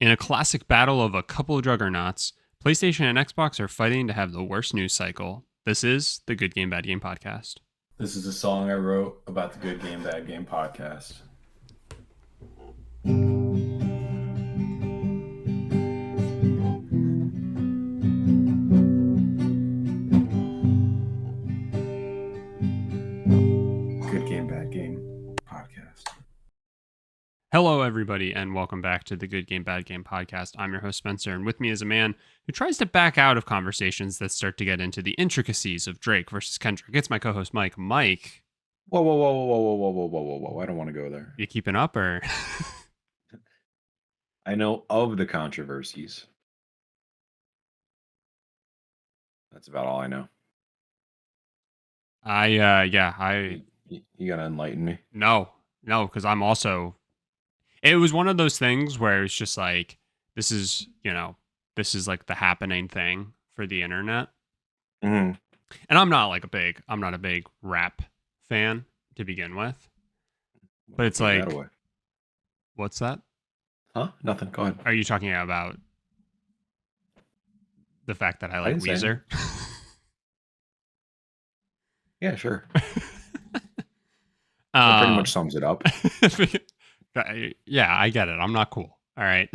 In a classic battle of a couple of juggernauts, PlayStation and Xbox are fighting to have the worst news cycle. This is the Good Game, Bad Game podcast. This is a song I wrote about the Good Game, Bad Game podcast. Good Game, Bad Game podcast. Hello, everybody, and welcome back to the Good Game, Bad Game podcast. I'm your host, Spencer, and with me is a man who tries to back out of conversations that start to get into the intricacies of Drake versus Kendrick. It's my co-host, Mike. Mike. Whoa. I don't want to go there. You keeping up, or? I know of the controversies. That's about all I know. You gotta enlighten me. No, because I'm also... It was one of those things where it's just like, this is like the happening thing for the internet. Mm-hmm. And I'm not a big rap fan to begin with. But it's like, what's that? Huh? Nothing. Go ahead. Are you talking about the fact that I like Weezer? Yeah, sure. That pretty much sums it up. Yeah, I get it. I'm not cool. All right.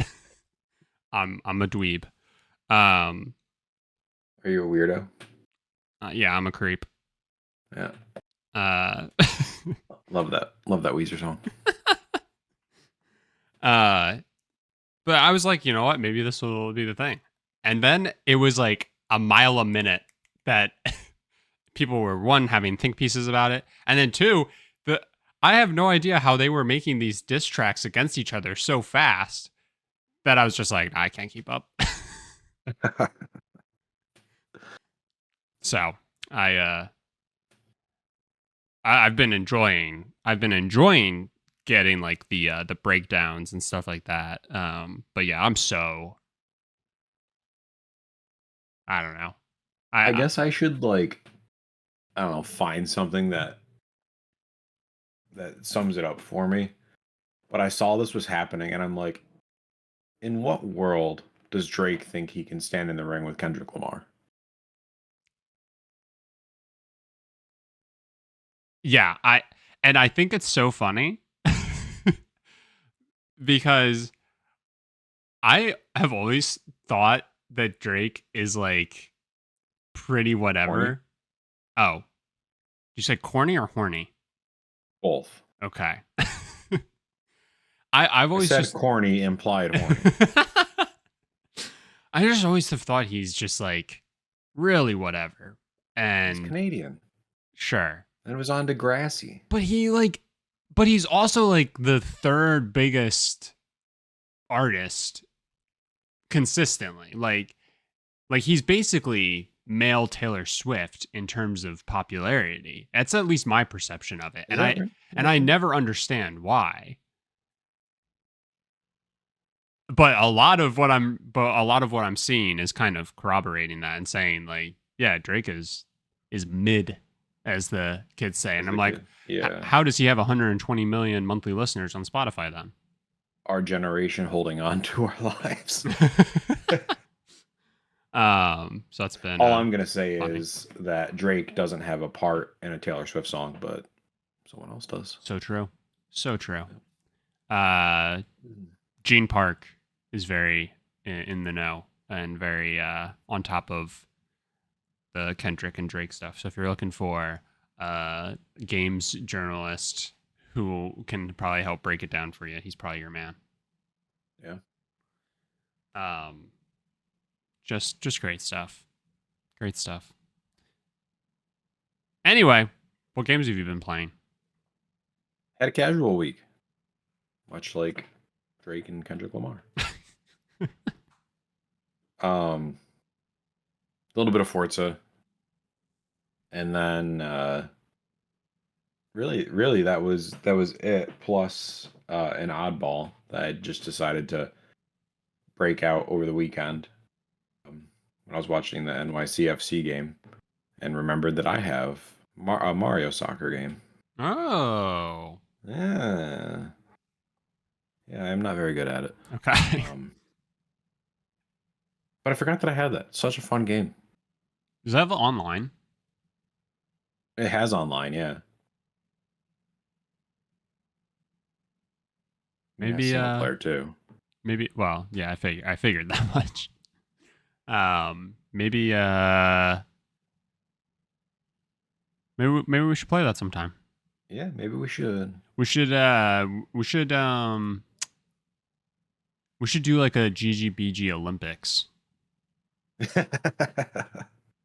I'm a dweeb. Are you a weirdo? Yeah, I'm a creep. Yeah. Love that Weezer song. But I was like, you know what? Maybe this will be the thing. And then it was like a mile a minute that people were, one, having think pieces about it, and then two, I have no idea how they were making these diss tracks against each other so fast that I was just like, I can't keep up. So I've been enjoying getting like the breakdowns and stuff like that. But yeah, I don't know. I guess I should find something that sums it up for me. But I saw this was happening and I'm like, in what world does Drake think he can stand in the ring with Kendrick Lamar? Yeah, I think it's so funny because I have always thought that Drake is like pretty whatever. Corny? Oh, you say corny or horny? Both. Okay. I've always said just corny implied horny. I just always have thought he's just like really whatever. And he's Canadian. Sure. And it was on Degrassi. But he's also like the third biggest artist consistently. Like he's basically male Taylor Swift in terms of popularity. That's at least my perception of it. I never understand why. But a lot of what I'm seeing is kind of corroborating that and saying like, yeah, Drake is mid, as the kids say. And I'm like, yeah. How does he have 120 million monthly listeners on Spotify then? Our generation holding on to our lives. So that's been all I'm gonna say funny. Is that Drake doesn't have a part in a Taylor Swift song, but someone else does. So true. Gene Park is very in the know and very on top of the Kendrick and Drake stuff. So if you're looking for a games journalist who can probably help break it down for you, he's probably your man. Yeah. Just great stuff. Great stuff. Anyway, what games have you been playing? Had a casual week. Much like Drake and Kendrick Lamar. A little bit of Forza. And then really that was it, plus an oddball that I just decided to break out over the weekend. When I was watching the NYCFC game and remembered that I have a Mario soccer game. Oh. Yeah. Yeah, I'm not very good at it. Okay. But I forgot that I had that. Such a fun game. Does that have online? It has online, yeah. And it has Maybe single player too. maybe well, yeah, I figured that much. Maybe maybe we should play that sometime. Yeah, maybe we should. We should we should do like a GGBG Olympics.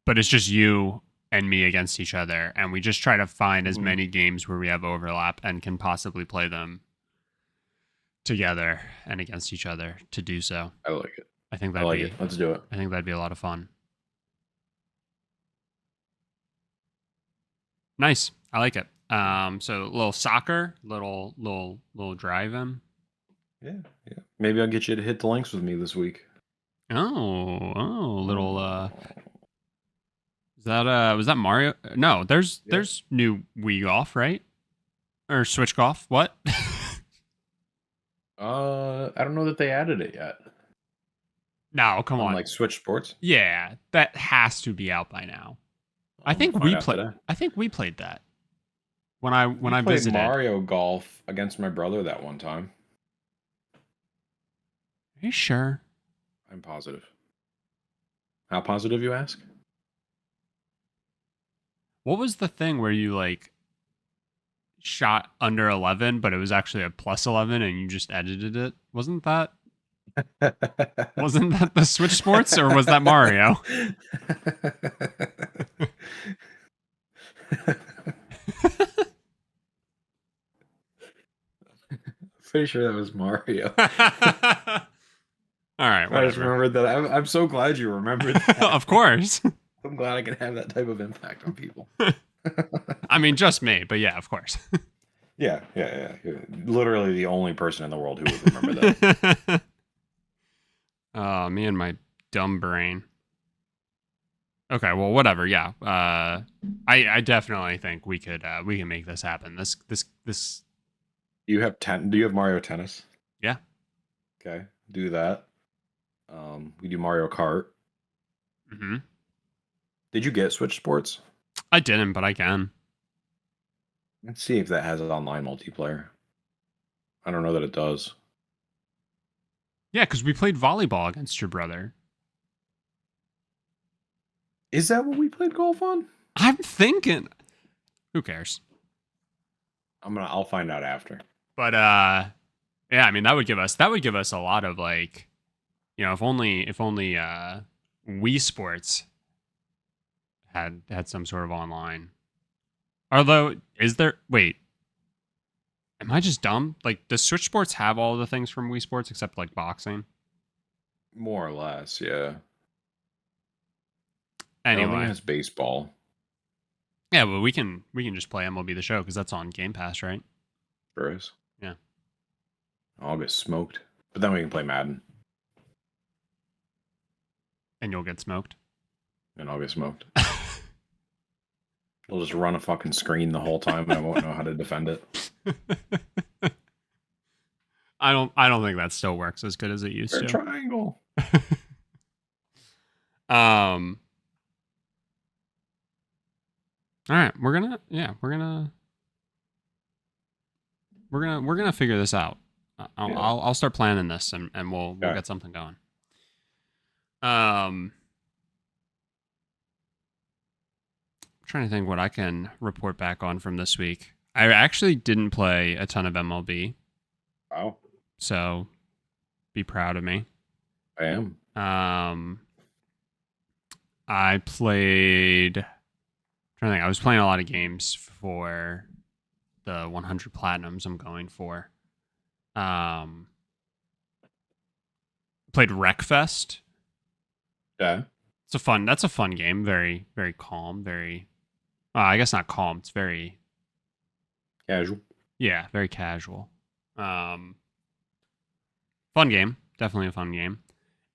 But it's just you and me against each other, and we just try to find as many games where we have overlap and can possibly play them together and against each other to do so. I like it. I think I like it. Let's do it. I think that'd be a lot of fun. Nice. I like it. So a little soccer, little drive-in. Yeah, yeah. Maybe I'll get you to hit the links with me this week. Little is that was that Mario? No, there's new Wii Golf, right? Or Switch Golf? What? I don't know that they added it yet. No, come on. Like Switch Sports? Yeah, that has to be out by now. I think we played that when I played visited. Mario Golf against my brother that one time. Are you sure? I'm positive. How positive, you ask? What was the thing where you like shot under 11, but it was actually a plus 11 and you just edited it? Wasn't that the Switch Sports, or was that Mario? Pretty sure that was Mario. All right, whatever. I just remembered that. I'm so glad you remembered that. Of course. I'm glad I can have that type of impact on people. I mean, just me, but yeah, of course. Yeah. You're literally the only person in the world who would remember that. Oh, me and my dumb brain. Okay, well, whatever. Yeah, I definitely think we can make this happen. This. Do you have Mario Tennis? Yeah. Okay, do that. We do Mario Kart. Mm-hmm. Did you get Switch Sports? I didn't, but I can. Let's see if that has an online multiplayer. I don't know that it does. Yeah, because we played volleyball against your brother. Is that what we played golf on? I'm thinking. Who cares? I'll find out after. But yeah, I mean that would give us a lot of like, if only Wii Sports had some sort of online. Although, am I just dumb? Like, does Switch Sports have all the things from Wii Sports except like boxing? More or less, yeah. Anyway, I don't think it has baseball. Yeah, well, we can just play MLB The Show because that's on Game Pass, right? Sure is. Yeah. I'll get smoked, but then we can play Madden. And you'll get smoked. And I'll get smoked. We'll just run a fucking screen the whole time, and I won't know how to defend it. I don't think that still works as good as it used to. Triangle. All right, we're gonna figure this out. I'll start planning this, and we'll get something going. I'm trying to think what I can report back on from this week. I actually didn't play a ton of MLB. Wow. So be proud of me. I am. I played. I'm trying to think. I was playing a lot of games for the 100 platinums I'm going for. Played Wreckfest. Yeah. That's a fun game. Very, very calm. Very, I guess not calm. It's very casual. Yeah, very casual. Fun game. Definitely a fun game.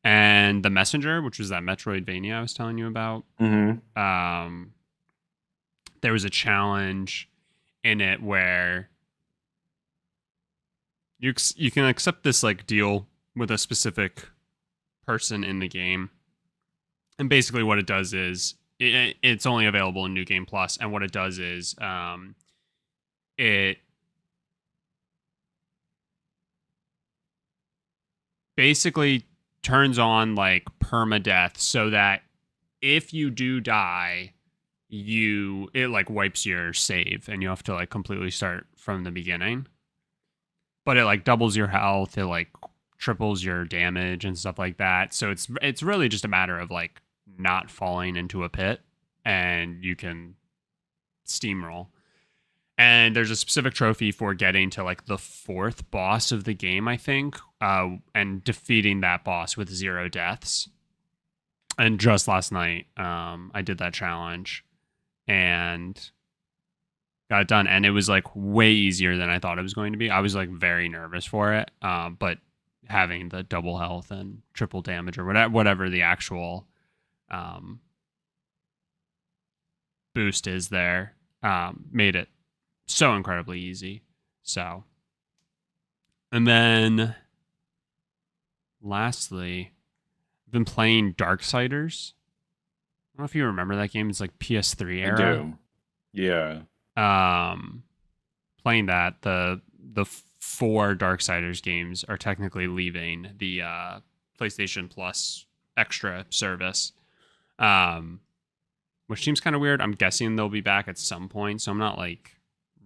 And The Messenger, which was that Metroidvania I was telling you about. Mm-hmm. There was a challenge in it where you can accept this like deal with a specific person in the game, And basically, what it does is it's only available in New Game Plus, and what it does is it basically turns on like permadeath so that if you do die, it like wipes your save and you have to like completely start from the beginning. But it like doubles your health, it like triples your damage and stuff like that. So it's really just a matter of like not falling into a pit and you can steamroll. And there's a specific trophy for getting to like the fourth boss of the game, I think, and defeating that boss with 0 deaths. And just last night, I did that challenge and got it done. And it was like way easier than I thought it was going to be. I was like very nervous for it, but having the double health and triple damage or whatever the actual boost is there, made it so incredibly easy. So, and then lastly, I've been playing Darksiders. I don't know if you remember that game. It's like PS3 era. I do. Yeah. Playing that, the 4 Darksiders games are technically leaving the PlayStation Plus extra service, which seems kind of weird. I'm guessing they'll be back at some point, so I'm not like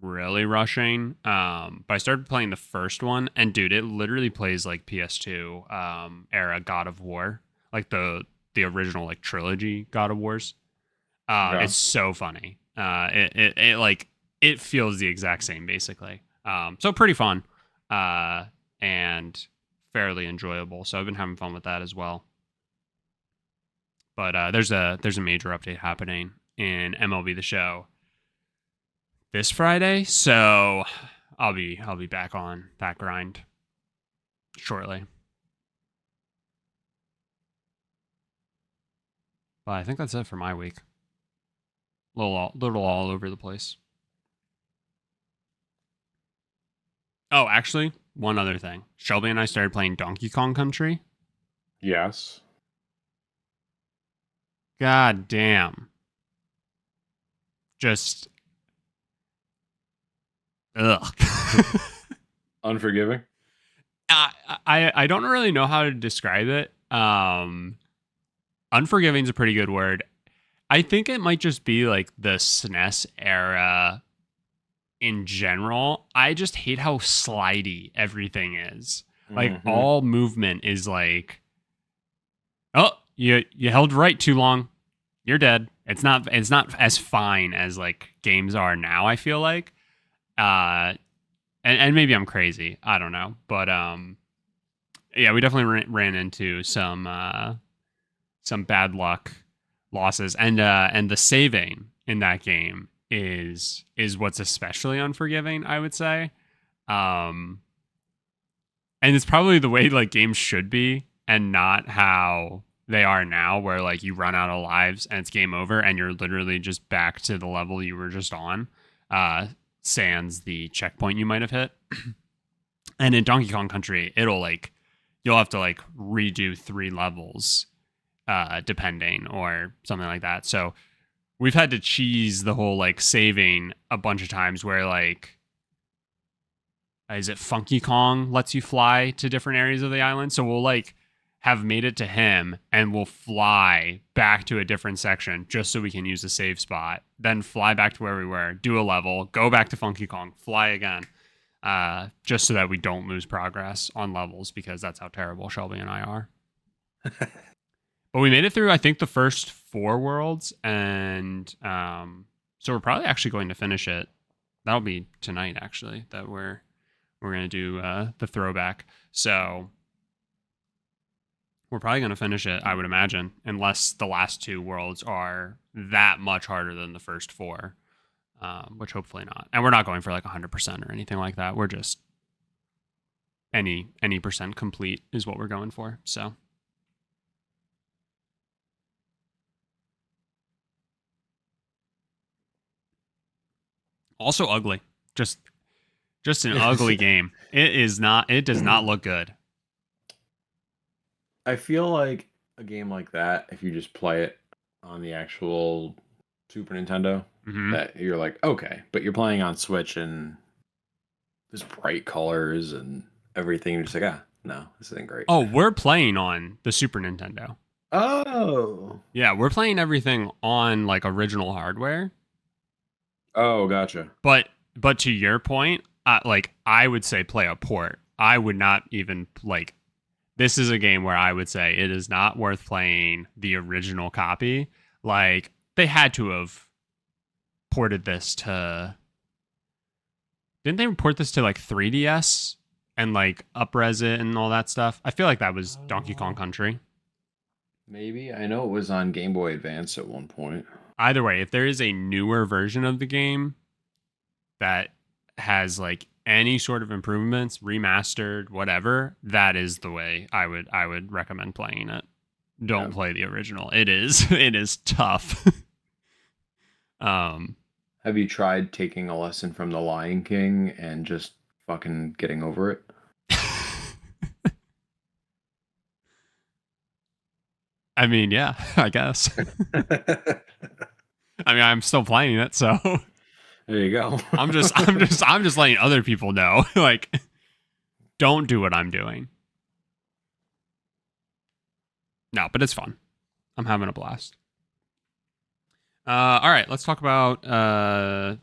really rushing. But I started playing the first one, and dude, it literally plays like PS2 era God of War, like the original like trilogy God of Wars. Okay. It's so funny. It like it feels the exact same basically. So pretty fun, and fairly enjoyable. So I've been having fun with that as well. But there's a major update happening in MLB The Show this Friday, so I'll be back on that grind shortly. But I think that's it for my week. Little all over the place. Oh, actually, one other thing. Shelby and I started playing Donkey Kong Country. Yes. God damn. Just ugh. Unforgiving. I don't really know how to describe it. Unforgiving is a pretty good word. I think it might just be like the SNES era in general. I just hate how slidey everything is. Like all movement is like, oh, you held right too long, you're dead. It's not as fine as like games are now, I feel like. And maybe I'm crazy. I don't know. But yeah, we definitely ran into some bad luck losses, and the saving in that game is what's especially unforgiving, I would say. And it's probably the way like games should be and not how they are now, where like you run out of lives and it's game over and you're literally just back to the level you were just on, sans the checkpoint you might have hit. And in Donkey Kong Country, it'll like you'll have to like redo 3 levels depending or something like that. So we've had to cheese the whole like saving a bunch of times where like is it Funky Kong lets you fly to different areas of the island. So we'll like have made it to him and we'll fly back to a different section just so we can use a save spot, then fly back to where we were, do a level, go back to Funky Kong, fly again, just so that we don't lose progress on levels, because that's how terrible Shelby and I are. But we made it through, I think, the first 4 worlds, and so we're probably actually going to finish it. That'll be tonight, actually, that we're going to do the throwback. So we're probably going to finish it, I would imagine, unless the last 2 worlds are that much harder than the first 4, which hopefully not. And we're not going for like 100% or anything like that. We're just any percent complete is what we're going for. So also ugly, just an ugly game. It does not look good. I feel like a game like that if you just play it on the actual Super Nintendo. Hmm. That you're like, okay, but you're playing on Switch and there's bright colors and everything. You're just like, no, this isn't great. Oh, we're playing on the Super Nintendo. Oh, Yeah, we're playing everything on like original hardware. oh, gotcha. But to your point, like I would say play a port. I would not even like. This is a game where I would say it is not worth playing the original copy. Like they had to have ported this to. Didn't they port this to like 3DS and like upres it and all that stuff? I feel like that was Donkey Kong Country. Maybe I know it was on Game Boy Advance at one point. Either way, if there is a newer version of the game that has like any sort of improvements, remastered, whatever, that is the way I would recommend playing it. Yeah. Don't play the original. It is it is tough. um Have you tried taking a lesson from The Lion King and just fucking getting over it? I mean, yeah, I guess. There I mean, I'm still playing it, so you go. I'm just letting other people know like don't do what I'm doing. No, but it's fun. I'm having a blast. All right, let's talk about the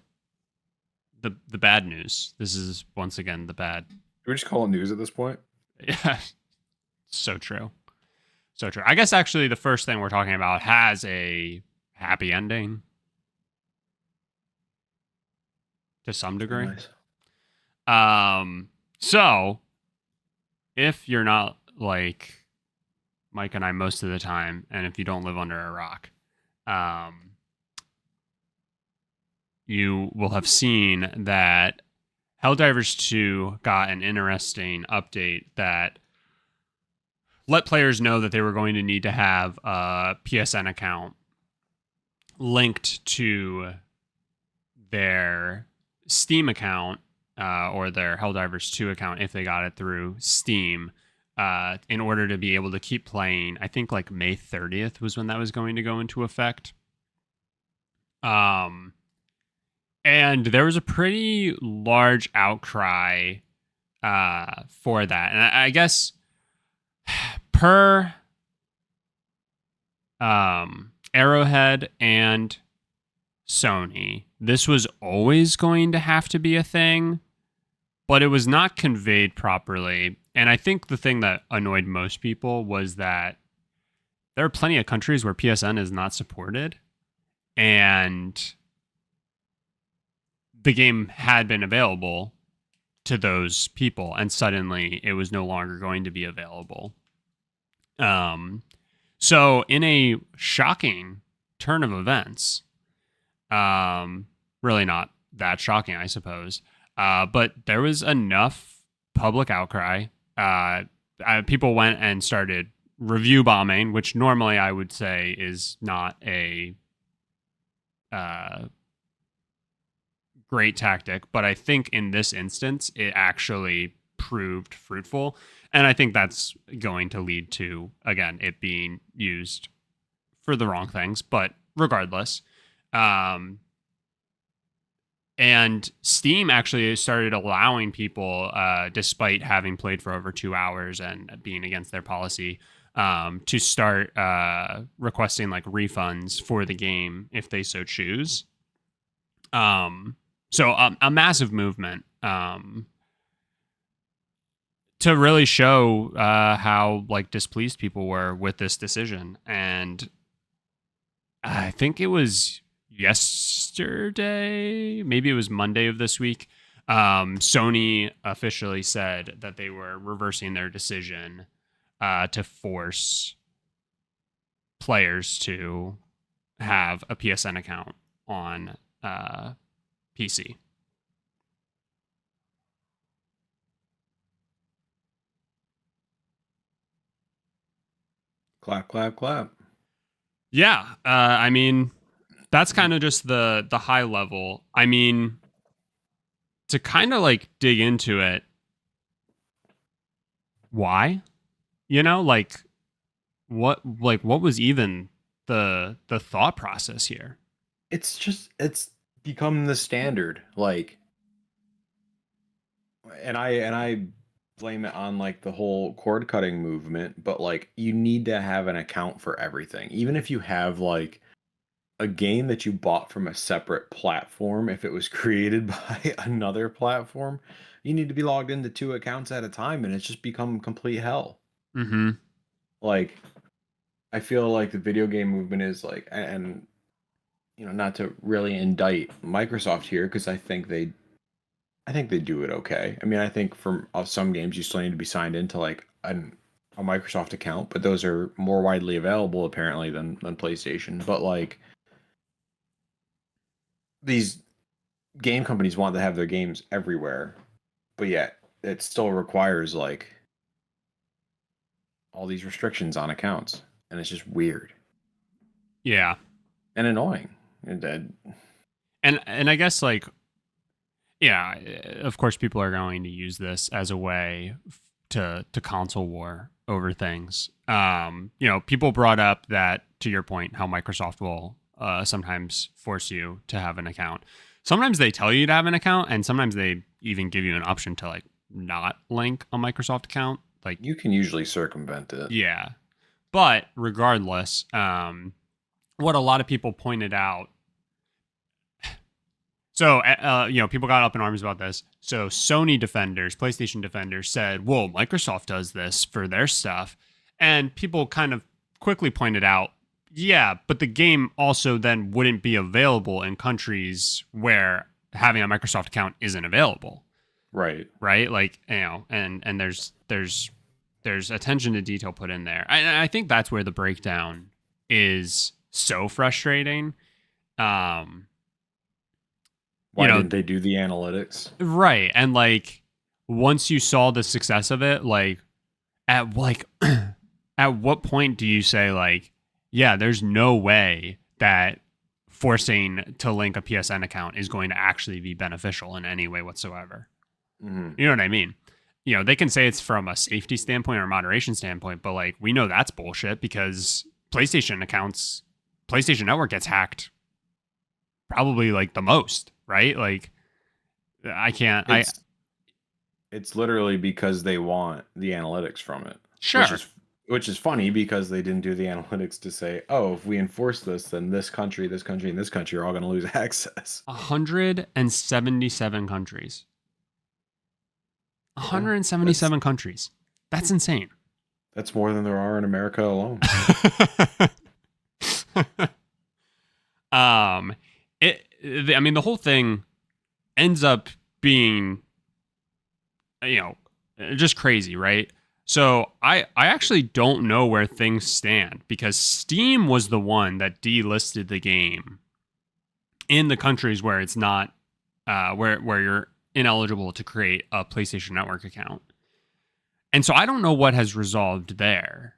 bad news. This is once again the bad. Do we just call it news at this point? Yeah, so true, so true. I guess actually the first thing we're talking about has a happy ending to some degree. Nice. So if you're not like Mike and I most of the time, and if you don't live under a rock, you will have seen that Helldivers 2 got an interesting update that let players know that they were going to need to have a PSN account linked to their Steam account or their Helldivers 2 account if they got it through Steam in order to be able to keep playing. I think like May 30th was when that was going to go into effect. And there was a pretty large outcry for that. And I guess per Arrowhead and Sony, this was always going to have to be a thing, but it was not conveyed properly. And I think the thing that annoyed most people was that there are plenty of countries where PSN is not supported, and the game had been available to those people, and suddenly it was no longer going to be available. So in a shocking turn of events, really not that shocking, I suppose, but there was enough public outcry. People went and started review bombing, which normally I would say is not a great tactic, but I think in this instance it actually proved fruitful, and I think that's going to lead to, again, it being used for the wrong things, but regardless. And Steam actually started allowing people, despite having played for over 2 hours and being against their policy, to start requesting like refunds for the game if they so choose. So a massive movement to really show how like displeased people were with this decision. And I think it was yesterday, maybe it was Monday of this week, Sony officially said that they were reversing their decision to force players to have a PSN account on PC. Clap, clap, clap. Yeah, I mean, that's kind of just the high level. I mean, to kind of like dig into it, why? You know, like what was even the thought process here? It's become the standard. Like, and I blame it on like the whole cord cutting movement, but like you need to have an account for everything. Even if you have like a game that you bought from a separate platform, if it was created by another platform, you need to be logged into two accounts at a time, and it's just become complete hell. Mm-hmm. Like, I feel like the video game movement is like, and not to really indict Microsoft here because I think they do it okay. I mean, I think for some games you still need to be signed into like a Microsoft account, but those are more widely available apparently than PlayStation. But like these game companies want to have their games everywhere, but yet it still requires like all these restrictions on accounts, and it's just weird Yeah. and annoying. And And I guess like yeah, of course people are going to use this as a way to console war over things. People brought up that, to your point, how Microsoft will sometimes force you to have an account. Sometimes they tell you to have an account, and sometimes they even give you an option to like not link a Microsoft account. Like, you can usually circumvent it. yeah, but regardless, what a lot of people pointed out. So, people got up in arms about this. So, Sony defenders, PlayStation defenders said, whoa, Microsoft does this for their stuff. And people kind of quickly pointed out, yeah, but the game also then wouldn't be available in countries where having a Microsoft account isn't available. Right. Right? Like, and there's attention to detail put in there. I think that's where the breakdown is so frustrating. Why didn't they do the analytics? Right. And like once you saw the success of it, like at at what point do you say like, yeah, there's no way that forcing to link a PSN account is going to actually be beneficial in any way whatsoever? Mm-hmm. You know what I mean? They can say it's from a safety standpoint or a moderation standpoint, but like we know that's bullshit because PlayStation Network gets hacked probably like the most, right? Like I can't. It's literally because they want the analytics from it, Sure. which is funny because they didn't do the analytics to say, oh, if we enforce this, then this country, this country, and this country are all going to lose access. 177 countries. Yeah, 177 countries. That's insane. that's more than there are in America alone. The whole thing ends up being, just crazy, right? So I actually don't know where things stand because Steam was the one that delisted the game in the countries where it's not, where you're ineligible to create a PlayStation Network account. And so I don't know what has resolved there.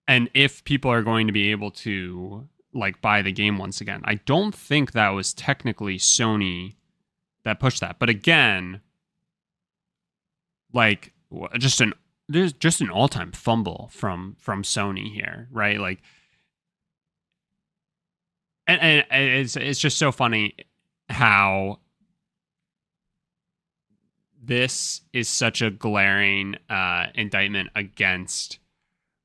And if people are going to be able to like buy the game once again. I don't think that was technically Sony that pushed that. But again, like there's just an all-time fumble from Sony here, right? Like and it's just so funny how this is such a glaring indictment against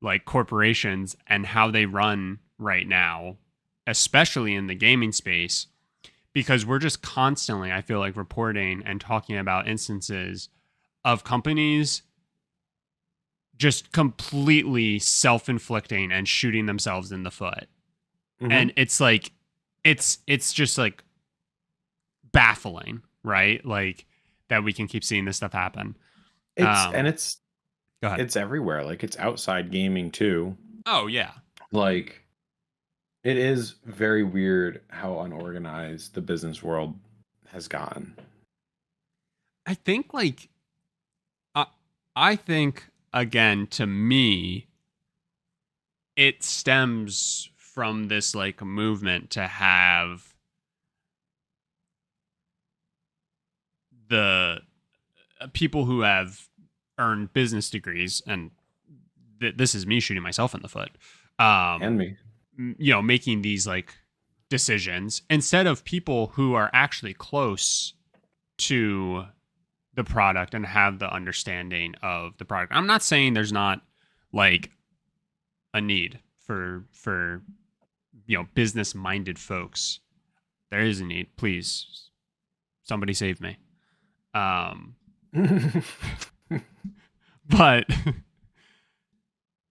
like corporations and how they run right now, especially in the gaming space, because we're just constantly, I feel like, reporting and talking about instances of companies just completely self-inflicting and shooting themselves in the foot. Mm-hmm. And it's like it's just like baffling, right? Like that we can keep seeing this stuff happen. Go ahead. It's everywhere. Like it's outside gaming too. Oh yeah. Like it is very weird how unorganized the business world has gotten. I think like I think again, to me, it stems from this like movement to have the people who have earn business degrees, and this is me shooting myself in the foot. Um, And me. Making these like decisions instead of people who are actually close to the product and have the understanding of the product. I'm not saying there's not like a need for business minded folks. There is a need. Please, somebody save me. But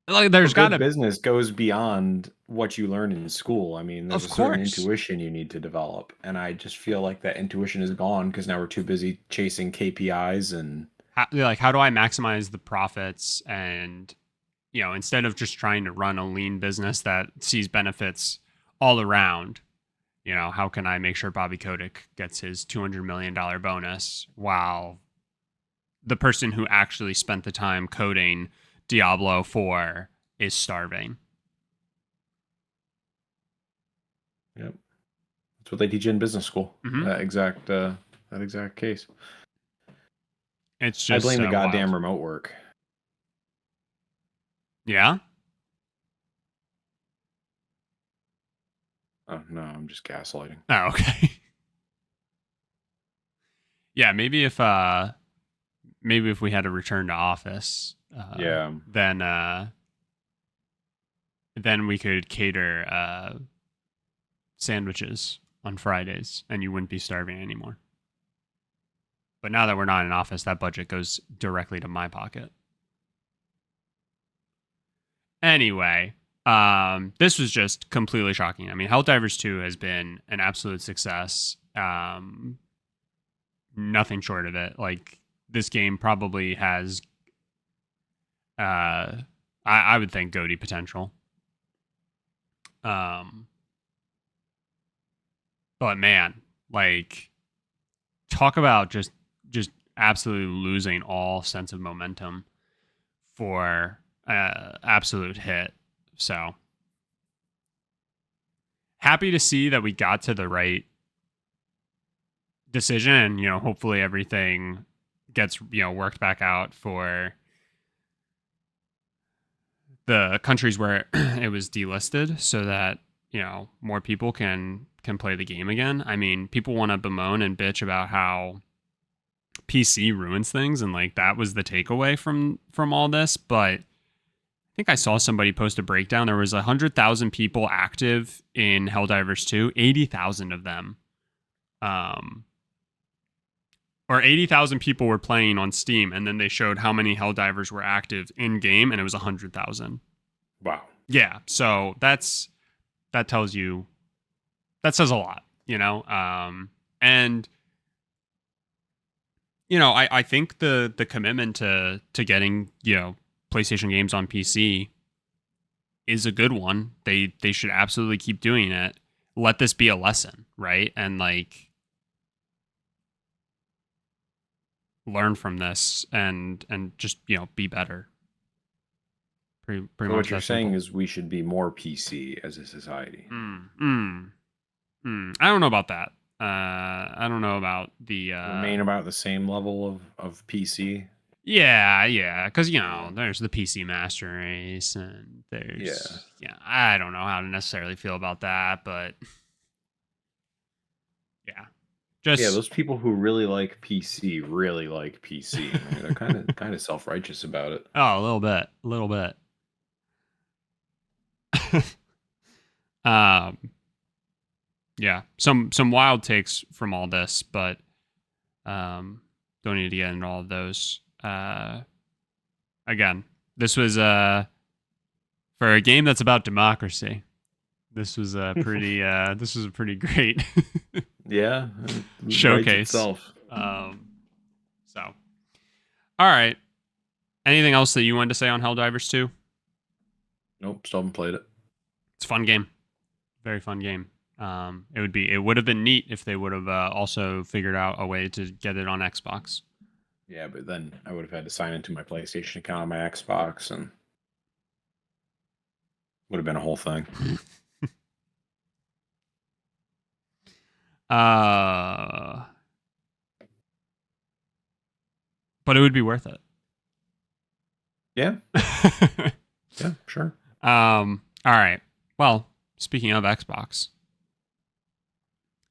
like, there's got Good to, business goes beyond what you learn in school. I mean, there's of a certain course. intuition you need to develop, and I just feel like that intuition is gone because now we're too busy chasing KPIs and How do I maximize the profits, and instead of just trying to run a lean business that sees benefits all around, how can I make sure Bobby Kotick gets his $200 million bonus while the person who actually spent the time coding Diablo 4 is starving? yep, that's what they teach in business school. Mm-hmm. That exact case. It's I just blame the wild. goddamn remote work. Yeah. Oh no, I'm just gaslighting. Oh, okay. Yeah, maybe if we had to return to office, Yeah, then we could cater sandwiches on Fridays, and you wouldn't be starving anymore. But now that we're not in office, that budget goes directly to my pocket. Anyway, this was just completely shocking. I mean, Helldivers 2 has been an absolute success. Nothing short of it. Like, this game probably has, I would think, GOTY potential. But man, like, talk about just absolutely losing all sense of momentum for absolute hit. So happy to see that we got to the right decision, and hopefully everything gets worked back out for the countries where it was delisted, so that more people can play the game again. I mean, people want to bemoan and bitch about how PC ruins things, and like that was the takeaway from all this, but I think I saw somebody post a breakdown. There was 100,000 people active in Helldivers 2, 80,000 of them, or 80,000 people were playing on Steam, and then they showed how many Helldivers were active in game, and it was 100,000. wow. Yeah, so that tells you, that says a lot, and I think the commitment to getting PlayStation games on PC is a good one. They should absolutely keep doing it. Let this be a lesson, right? And like, learn from this and just be better. Pretty So much what you're that saying simple. is we should be more PC as a society. I don't know about that. I don't know about the Remain about the same level of PC. yeah, because Yeah. there's the PC master race, and Yeah. there's I don't know how to necessarily feel about that, but yeah, Yeah, just those people who really like PC really like PC. I mean, they're kind of self-righteous about it. oh, a little bit. um, yeah, some wild takes from all this, but don't need to get into all of those. Again, this was for a game that's about democracy. This was a pretty great Yeah, it writes showcase. itself. So, all right. Anything else that you wanted to say on Helldivers 2? Nope, still haven't played it. It's a fun game. Very fun game. It would have been neat if they would have also figured out a way to get it on Xbox. Yeah, but then I would have had to sign into my PlayStation account on my Xbox, and would have been a whole thing. But it would be worth it. Yeah, yeah, sure. All right. Well, speaking of Xbox,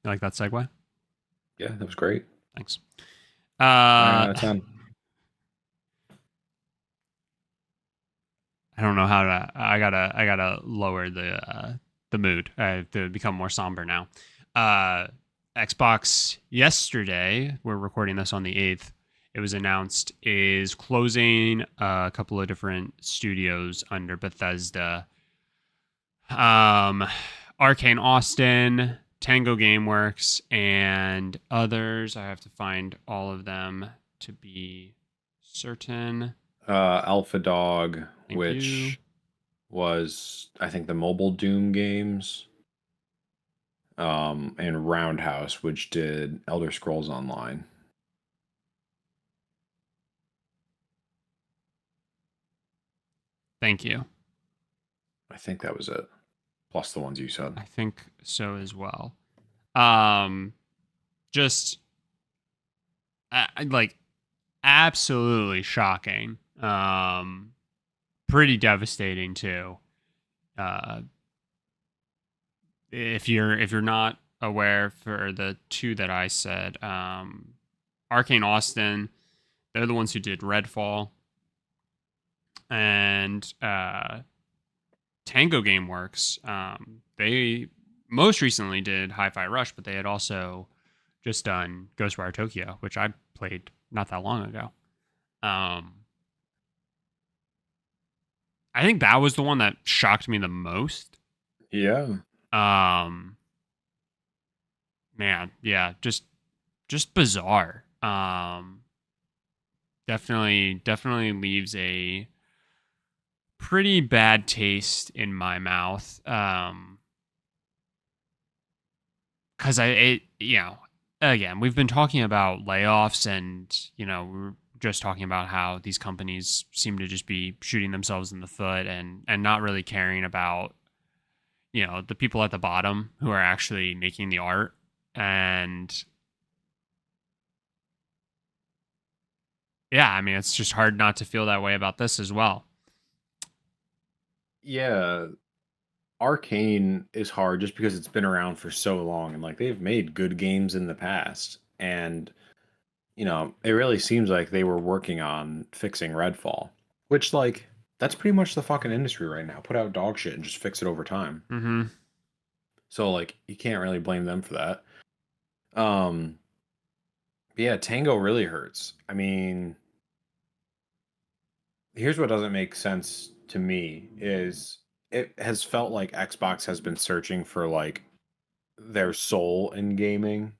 you like that segue? Yeah, that was great. Thanks. 9 Uh, out of 10. I don't know how to. I gotta lower the mood. I have to become more somber now. Uh, Xbox yesterday. We're recording this on the 8th. It was announced is closing a couple of different studios under Bethesda. Um, Arcane Austin, Tango Gameworks, and others. I have to find all of them to be certain. Alpha Dog, Thank you. which was, I think, the mobile Doom games. And Roundhouse, which did Elder Scrolls Online. Thank you. I think that was it. Plus the ones you said. I think so as well. Um, just like absolutely shocking. Pretty devastating too. Uh, if you're not aware for the two that I said, Arcane Austin, they're the ones who did Redfall, and Tango Gameworks. They most recently did Hi-Fi Rush, but they had also just done Ghostwire Tokyo, which I played not that long ago. I think that was the one that shocked me the most. Yeah. Um, Man, yeah, just bizarre. Definitely leaves a pretty bad taste in my mouth. Because again, we've been talking about layoffs, and we're just talking about how these companies seem to just be shooting themselves in the foot and not really caring about the people at the bottom who are actually making the art. And yeah, I mean, it's just hard not to feel that way about this as well. Yeah. Arcane is hard just because it's been around for so long and like they've made good games in the past. And, it really seems like they were working on fixing Redfall, which like that's pretty much the fucking industry right now. Put out dog shit and just fix it over time. Mm-hmm. So like you can't really blame them for that. Um yeah, Tango really hurts. I mean, here's what doesn't make sense to me is it has felt like Xbox has been searching for like their soul in gaming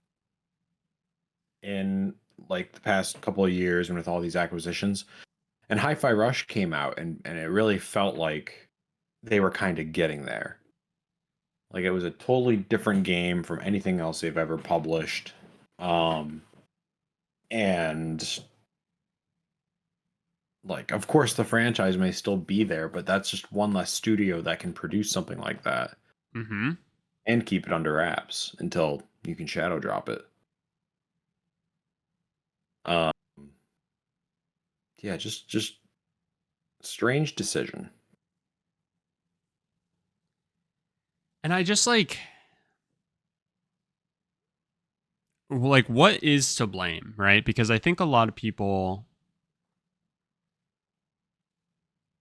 in like the past couple of years and with all these acquisitions. And Hi-Fi Rush came out and it really felt like they were kind of getting there. Like it was a totally different game from anything else they've ever published. Um and like of course the franchise may still be there, but that's just one less studio that can produce something like that Mm-hmm. and keep it under wraps until you can shadow drop it. Um, yeah, just strange decision. And I just like what is to blame, right? Because I think a lot of people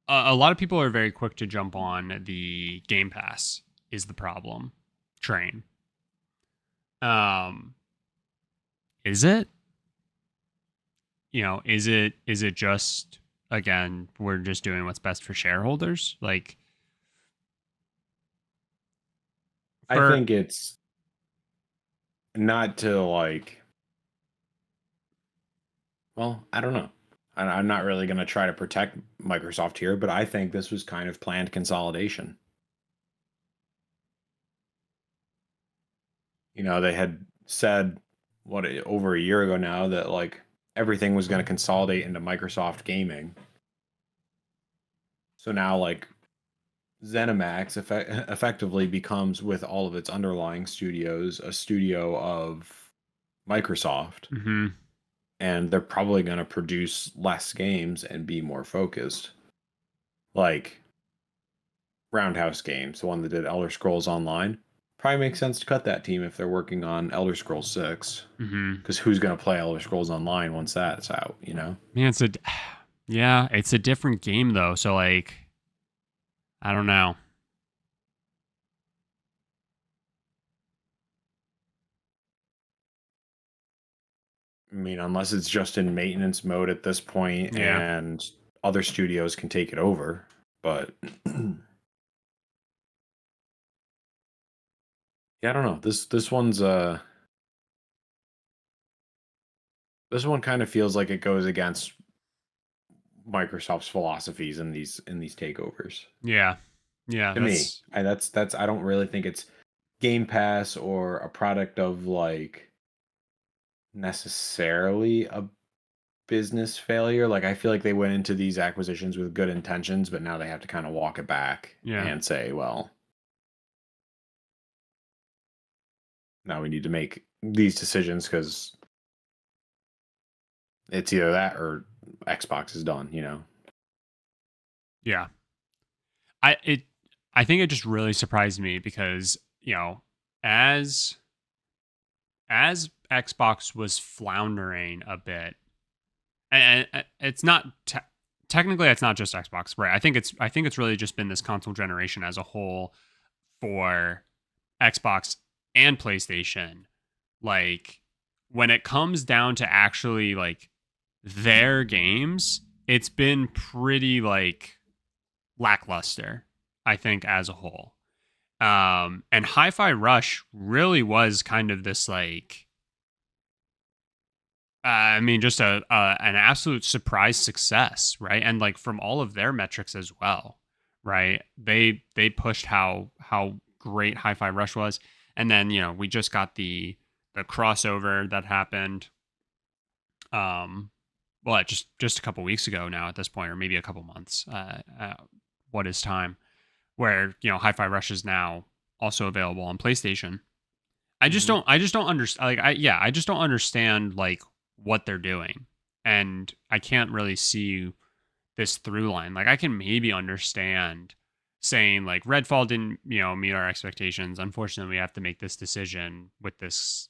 are very quick to jump on the Game Pass is the problem train. Um, is it? Is it just again we're just doing what's best for shareholders? Like I for think it's not to like, well, I don't know. I'm not really going to try to protect Microsoft here, but I think this was kind of planned consolidation. They had said over a year ago now that like everything was going to consolidate into Microsoft Gaming. So now like ZeniMax effectively becomes with all of its underlying studios a studio of Microsoft, Mhm. and they're probably going to produce less games and be more focused. like Roundhouse Games, the one that did Elder Scrolls Online. Probably makes sense to cut that team if they're working on Elder Scrolls 6. Mm-hmm. Because who's going to play Elder Scrolls Online once that's out, you know? Man, yeah, it's a different game though. So like, I don't know. I mean, unless it's just in maintenance mode at this point Yeah. and other studios can take it over. But yeah, I don't know. This one kind of feels like it goes against Microsoft's philosophies in these takeovers. Yeah. Yeah. To me, That's that's I don't really think it's Game Pass or a product of like necessarily a business failure. Like I feel like they went into these acquisitions with good intentions, but now they have to kind of walk it back yeah. and say, well, now we need to make these decisions because it's either that or Xbox is done, you know? Yeah. I it I think it just really surprised me because, as as Xbox was floundering a bit, and it's not technically it's not just Xbox, right? I think it's really just been this console generation as a whole for Xbox and PlayStation. Like when it comes down to actually like their games, it's been pretty like lackluster, I think, as a whole. And Hi-Fi Rush really was kind of this like, I mean, just a an absolute surprise success, right? And like from all of their metrics as well, right? They pushed how great Hi-Fi Rush was, and then we just got the crossover that happened. Um, well, just a couple weeks ago now at this point, or maybe a couple months. What is time? Where Hi-Fi Rush is now also available on PlayStation. Mhm. I just don't understand. Like I just don't understand like what they're doing, and I can't really see this through line. Like I can maybe understand saying like Redfall didn't meet our expectations. Unfortunately, we have to make this decision with this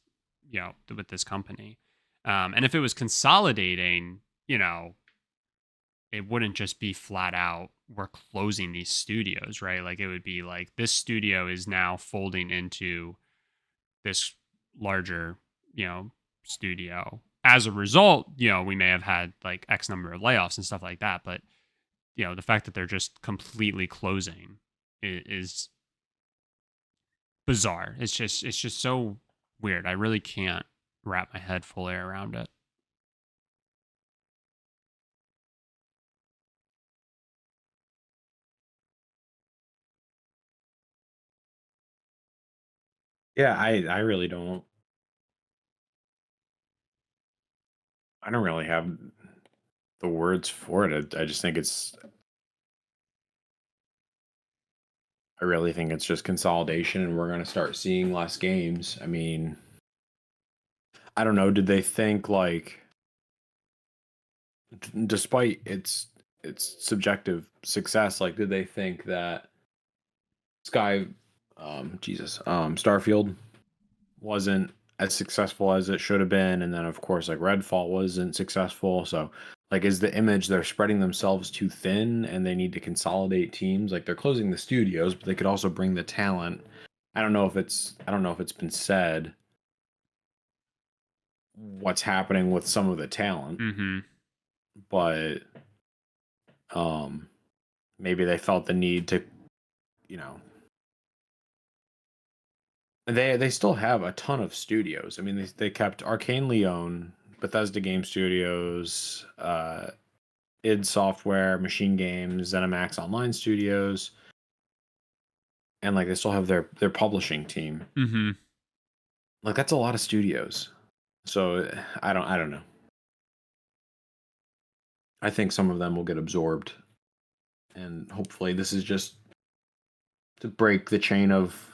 with this company. And if it was consolidating, it wouldn't just be flat out we're closing these studios, right? Like it would be like this studio is now folding into this larger, studio. As a result, we may have had like X number of layoffs and stuff like that. But, the fact that they're just completely closing is bizarre. It's just so weird. I really can't wrap my head fully around it. Yeah, I really I don't really have the words for it. I just think I really think it's just consolidation and we're going to start seeing less games. I mean, I don't know, did they think like despite its subjective success, like did they think that Sky Starfield wasn't as successful as it should have been, and then of course like Redfall wasn't successful. So like is the image they're spreading themselves too thin and they need to consolidate teams? Like they're closing the studios, but they could also bring the talent. I don't know if it's been said what's happening with some of the talent, Mm-hmm. but um maybe they felt the need to, you know, they still have a ton of studios. I mean, they kept Arcane Leon, Bethesda Game Studios, id Software, Machine Games, ZeniMax Online Studios, and like they still have their publishing team. Mm-hmm. Like that's a lot of studios. So I don't know. I think some of them will get absorbed, and hopefully this is just to break the chain of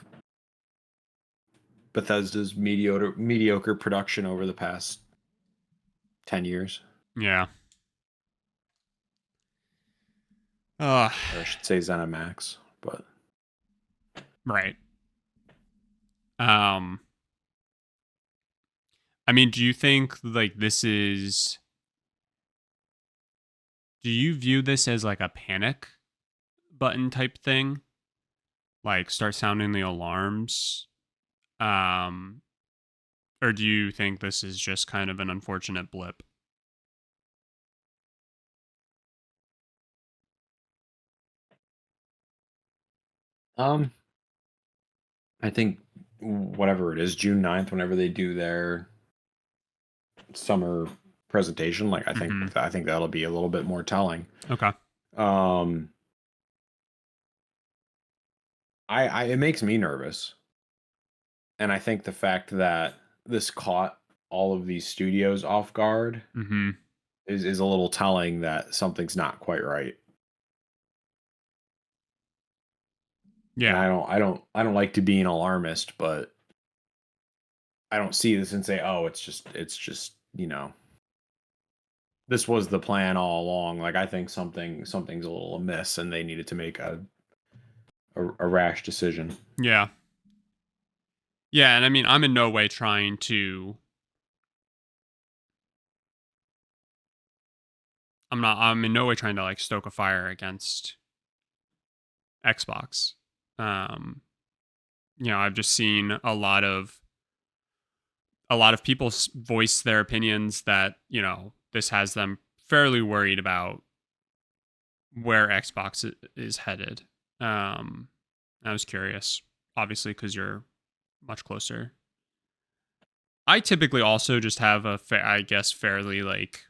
Bethesda's mediocre production over the past 10 years. Yeah. Uh, or I should say ZeniMax. But right. Um, I mean, do you think like this is? Do you view this as like a panic button type thing? Like start sounding the alarms? Um, or do you think this is just kind of an unfortunate blip? um, I think whatever it is, June 9th, whenever they do their summer presentation, like Mm-hmm. I think that'll be a little bit more telling. Okay. Um, I it makes me nervous, and I think the fact that this caught all of these studios off guard Mm-hmm. is a little telling that something's not quite right. And Yeah. I don't like to be an alarmist, but I don't see this and say, oh, it's just this was the plan all along. Like I think something's a little amiss, and they needed to make a rash decision. Yeah. Yeah. And I mean, I'm in no way trying to. I'm in no way trying to like stoke a fire against Xbox. Um, I've just seen a lot of people voice their opinions that this has them fairly worried about where Xbox is headed. Um, I was curious, obviously, because you're much closer. I typically also just have I guess, fairly like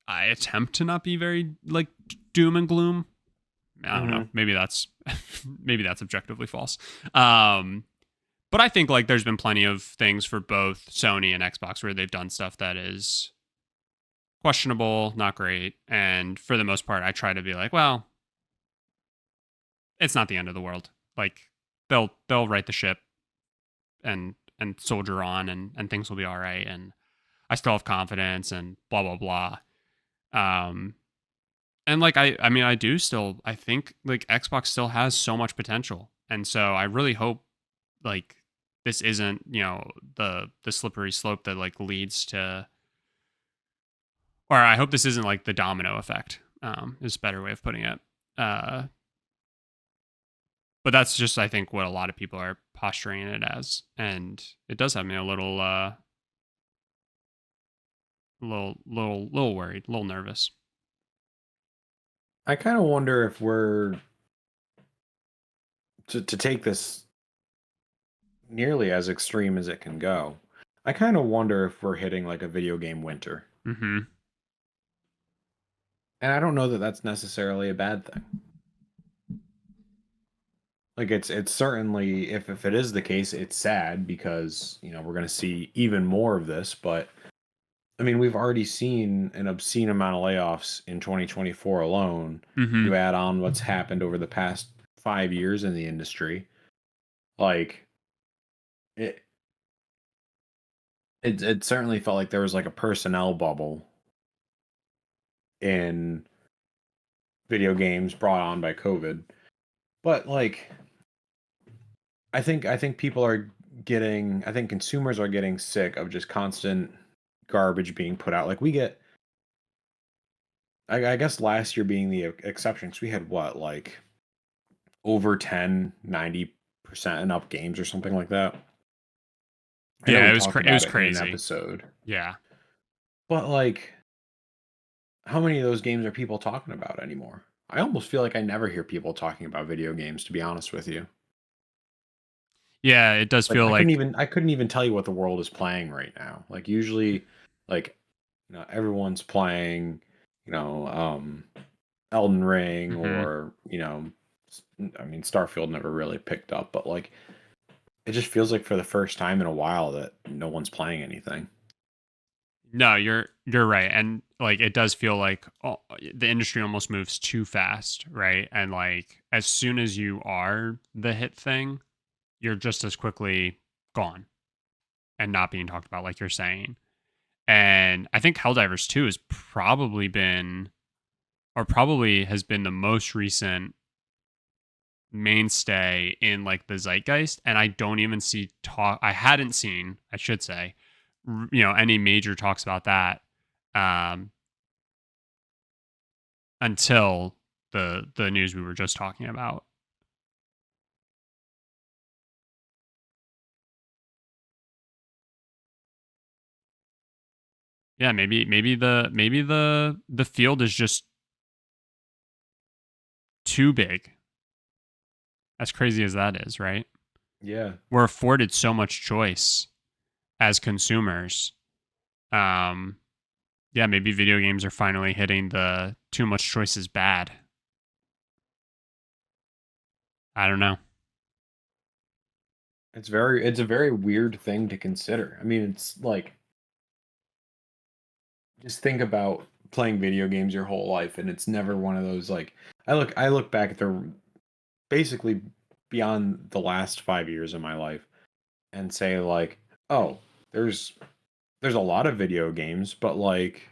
I attempt to not be very like doom and gloom. I don't know. Hmm. Maybe that's maybe that's objectively false. Um, but I think like there's been plenty of things for both Sony and Xbox where they've done stuff that is questionable, not great, and for the most part, I try to be like, well, it's not the end of the world. Like they'll right the ship and soldier on, and things will be all right, and I still have confidence, and blah blah blah. Um, and like I mean, I think like Xbox still has so much potential, and so I really hope like this isn't the slippery slope that like leads to, or I hope this isn't like the domino effect. Is a better way of putting it. Uh, but that's just I think what a lot of people are posturing it as, and it does have me a little worried, a little nervous. I kind of wonder if we're to take this nearly as extreme as it can go. I kind of wonder if we're hitting like a video game winter. Mm-hmm. And I don't know that that's necessarily a bad thing. Like it's certainly if it is the case, it's sad because, we're going to see even more of this, but I mean, we've already seen an obscene amount of layoffs in 2024 alone. Mm-hmm. You add on what's happened over the past 5 years in the industry. Like it it certainly felt like there was like a personnel bubble in video games brought on by COVID. But like I think people are getting I think consumers are getting sick of just constant garbage being put out. Like we get I guess last year being the exception cuz we had what like over 90% and up games or something like that. I know Yeah, we talked it was about it in an crazy. episode. Yeah. But like how many of those games are people talking about anymore? I almost feel like I never hear people talking about video games to be honest with you. Yeah, it does Like feel like I couldn't even tell you what the world is playing right now. Like usually like everyone's playing, you know, Elden Ring mhm. or, I mean Starfield never really picked up, but like it just feels like for the first time in a while that no one's playing anything. No, you're right, and like it does feel like the industry almost moves too fast, right? And like as soon as you are the hit thing, you're just as quickly gone and not being talked about, like you're saying. And I think Helldivers 2 has probably been, or probably has been the most recent mainstay in like the zeitgeist. And I don't even see I hadn't seen, I should say, any major talks about that um, until the news we were just talking about. Yeah, maybe the field is just too big. As crazy as that is, right? Yeah. We're afforded so much choice as consumers. Um, yeah, maybe video games are finally hitting the too much choice is bad. I don't know. It's a very weird thing to consider. I mean, it's like just think about playing video games your whole life and it's never one of those like I look back at the basically beyond the last 5 years of my life and say like, "Oh, there's a lot of video games, but like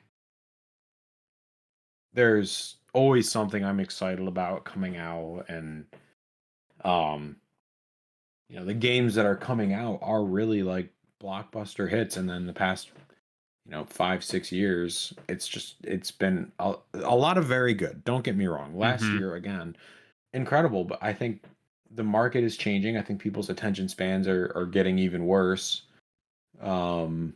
there's always something I'm excited about coming out and um the games that are coming out are really like blockbuster hits and then the past 5 6 years it's been a lot of very good, don't get me wrong. Last Mm-hmm. year again, incredible, but I think the market is changing. I think people's attention spans are getting even worse. um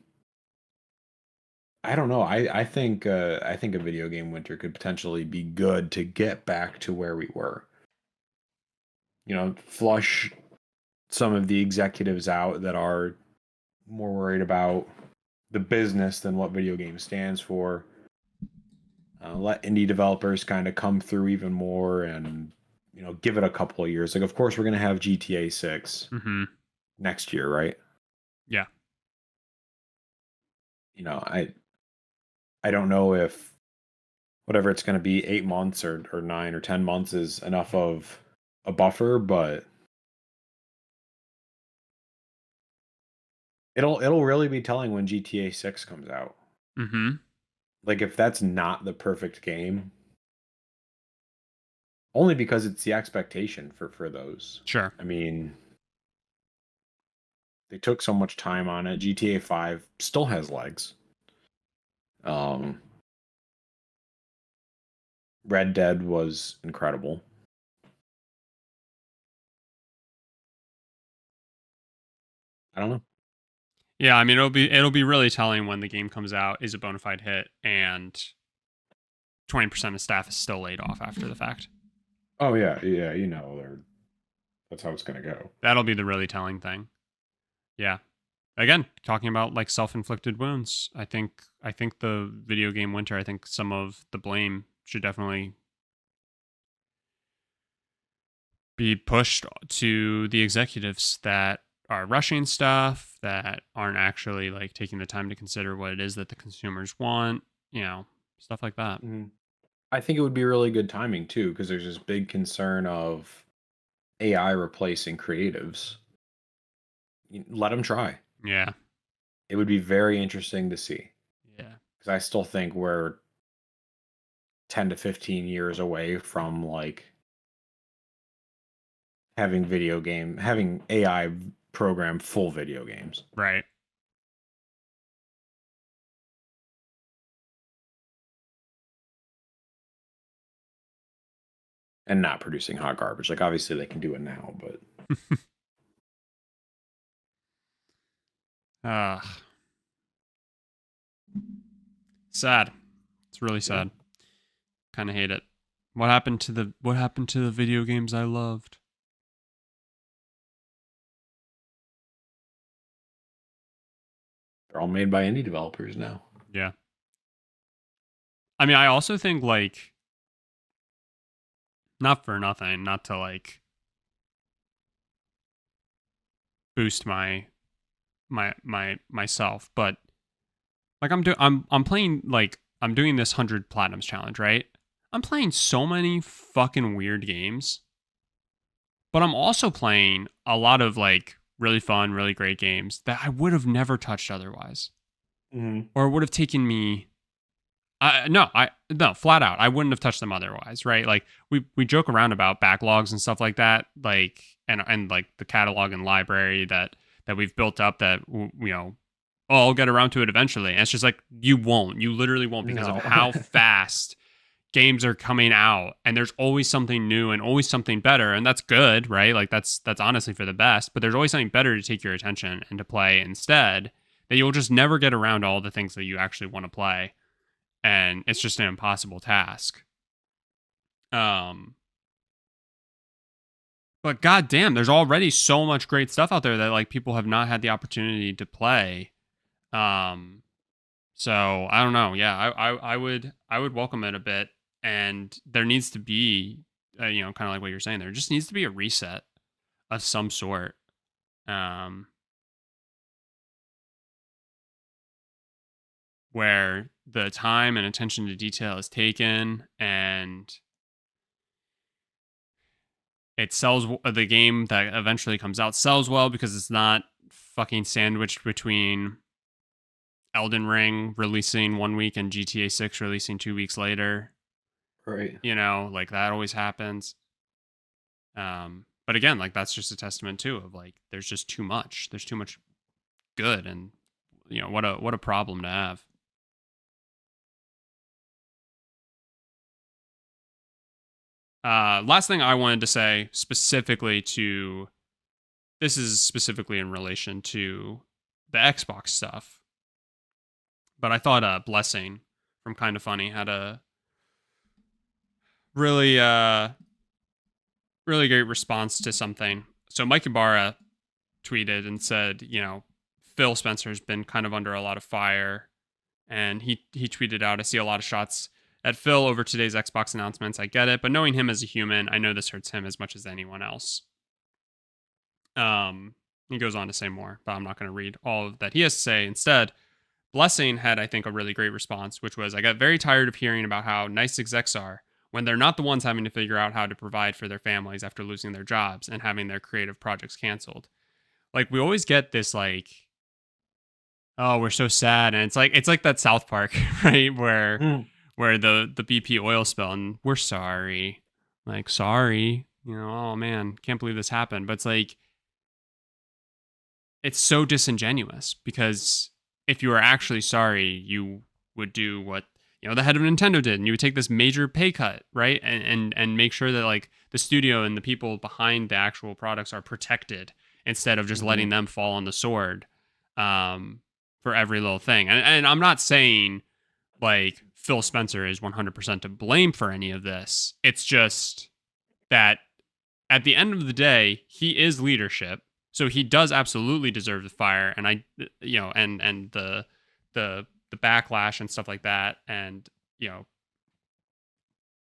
I don't know. I think a video game winter could potentially be good to get back to where we were. Flush some of the executives out that are more worried about the business than what video game stands for. Let indie developers kind of come through even more, and give it a couple of years. Like, of course, we're gonna have GTA 6 Mm-hmm. next year, right? Yeah. You know, I don't know if whatever it's gonna be, 8 months or 9 or 10 months is enough of a buffer, but it'll really be telling when GTA 6 comes out. Mm-hmm. Like if that's not the perfect game, only because it's the expectation for those. Sure. I mean, they took so much time on it. GTA 5 still has legs. Um Red Dead was incredible. I don't know. Yeah, I mean it'll be really telling when the game comes out is a bona fide hit and 20% of staff is still laid off after the fact. Oh yeah, yeah, that's how it's gonna go. That'll be the really telling thing. Yeah. Again, talking about like self-inflicted wounds. I think the video game winter, I think some of the blame should definitely be pushed to the executives that are rushing stuff, that aren't actually like taking the time to consider what it is that the consumers want, stuff like that. Mhm. I think it would be really good timing too, because there's this big concern of AI replacing creatives. Let them try. Yeah. It would be very interesting to see, Yeah. because I still think we're 10 to 15 years away from like having AI program full video games Right. and not producing hot garbage. Like obviously they can do it now, but uh sad. It's really yeah, sad. Kind of hate it. What happened to the video games I loved? they're all made by indie developers now. Yeah. I mean, I also think like not for nothing, not to like boost my myself, but like I'm playing like I'm doing this 100 platinums challenge, right? I'm playing so many fucking weird games, but I'm also playing a lot of like really fun, really great games that I would have never touched otherwise. Mm-hmm. or it would have taken me. No, flat out, I wouldn't have touched them otherwise, right? Like we joke around about backlogs and stuff like that, like and like the catalog and library that we've built up that oh, I'll get around to it eventually. And it's just like you literally won't because of No. how fast games are coming out, and there's always something new and always something better, and that's good, right? Like that's honestly for the best, but there's always something better to take your attention and to play instead that you'll just never get around to all the things that you actually want to play, and it's just an impossible task. Um, but goddamn, there's already so much great stuff out there that like people have not had the opportunity to play. Um, so I don't know. Yeah, I would welcome it a bit, and there needs to be, kind of like what you're saying. There just needs to be a reset of some sort. Um, where the time and attention to detail is taken and it sells the game that eventually comes out sells well because it's not fucking sandwiched between Elden Ring releasing 1 week and GTA 6 releasing 2 weeks later. Right. Like that always happens. But again, like that's just a testament too of like there's just too much. There's too much good, and what a problem to have. Last thing I wanted to say specifically to this is specifically in relation to the Xbox stuff, but I thought Blessing from Kind of Funny had a really really great response to something. So Mike Ibarra tweeted and said, Phil Spencer's been kind of under a lot of fire, and he tweeted out, "I see a lot of shots at Phil over today's Xbox announcements. I get it, but knowing him as a human, I know this hurts him as much as anyone else." He goes on to say more, but I'm not going to read all of that he has to say. Instead, Blessing had, I think, a really great response, which was, "I got very tired of hearing about how nice execs are when they're not the ones having to figure out how to provide for their families after losing their jobs and having their creative projects canceled." Like we always get this like, "Oh, we're so sad," and it's like that South Park, right? Where Mm. the BP oil spill, and we're sorry, like sorry, oh man, can't believe this happened. But it's like it's so disingenuous because if you were actually sorry, you would do what the head of Nintendo did, and you would take this major pay cut, right? And make sure that like the studio and the people behind the actual products are protected instead of just Mm-hmm. letting them fall on the sword for every little thing. And I'm not saying like Phil Spencer is 100% to blame for any of this. It's just that at the end of the day, he is leadership. So he does absolutely deserve the fire, and and the backlash and stuff like that, and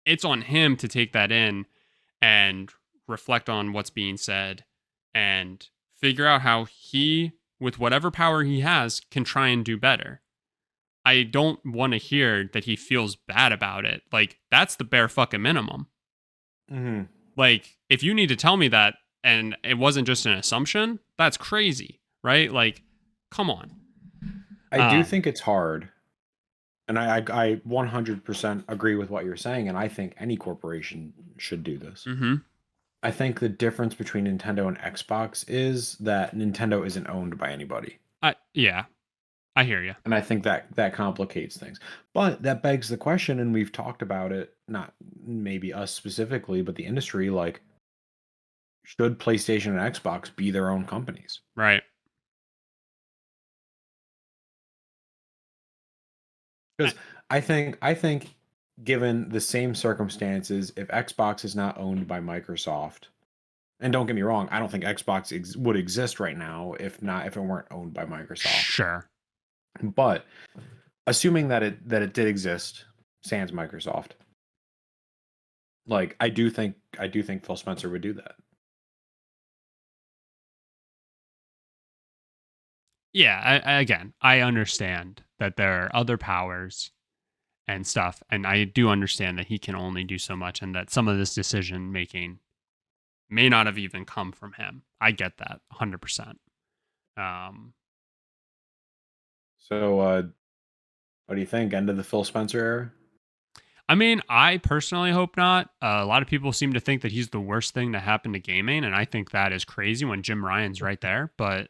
it's on him to take that in and reflect on what's being said and figure out how he, with whatever power he has, can try and do better. I don't want to hear that he feels bad about it. Like that's the bare fucking minimum. Mm-hmm. Like, if you need to tell me that and it wasn't just an assumption, that's crazy, right? Like, come on. I do think it's hard, and I 100% agree with what you're saying, and I think any corporation should do this. Mm-hmm. I think the difference between Nintendo and Xbox is that Nintendo isn't owned by anybody. Yeah, I hear you. And I think that complicates things. But that begs the question, and we've talked about it, not maybe us specifically, but the industry, like, should PlayStation and Xbox be their own companies? Right. Because I think given the same circumstances, if Xbox is not owned by Microsoft, and don't get me wrong, I don't think Xbox would exist right now if it weren't owned by Microsoft. Sure. But assuming that it did exist, sans Microsoft, like I do think Phil Spencer would do that. Yeah, again, I understand that there are other powers and stuff, and I do understand that he can only do so much and that some of this decision making may not have even come from him. I get that 100%. Um, So, what do you think? End of the Phil Spencer era? I mean, I personally hope not. A lot of people seem to think that he's the worst thing to happen to gaming, and I think that is crazy when Jim Ryan's right there. But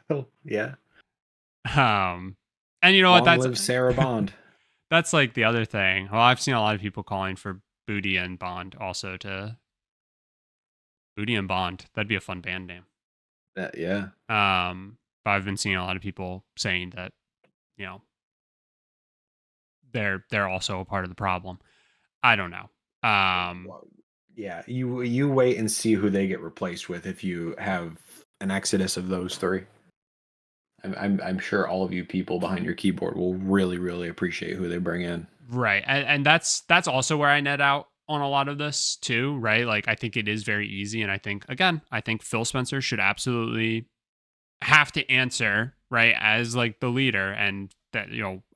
Oh, yeah. um, and you know what? Long live Sarah Bond. That's like the other thing. Well, I've seen a lot of people calling for Booty and Bond also to Booty and Bond. That'd be a fun band name. Yeah. But I've been seeing a lot of people saying that you know they're also a part of the problem. I don't know. Well, yeah. You wait and see who they get replaced with if you have an exodus of those three. I'm sure all of you people behind your keyboard will really, really appreciate who they bring in. Right. And that's also where I net out on a lot of this too, right? Like I think it is very easy and I think Phil Spencer should absolutely have to answer, right, as like the leader and that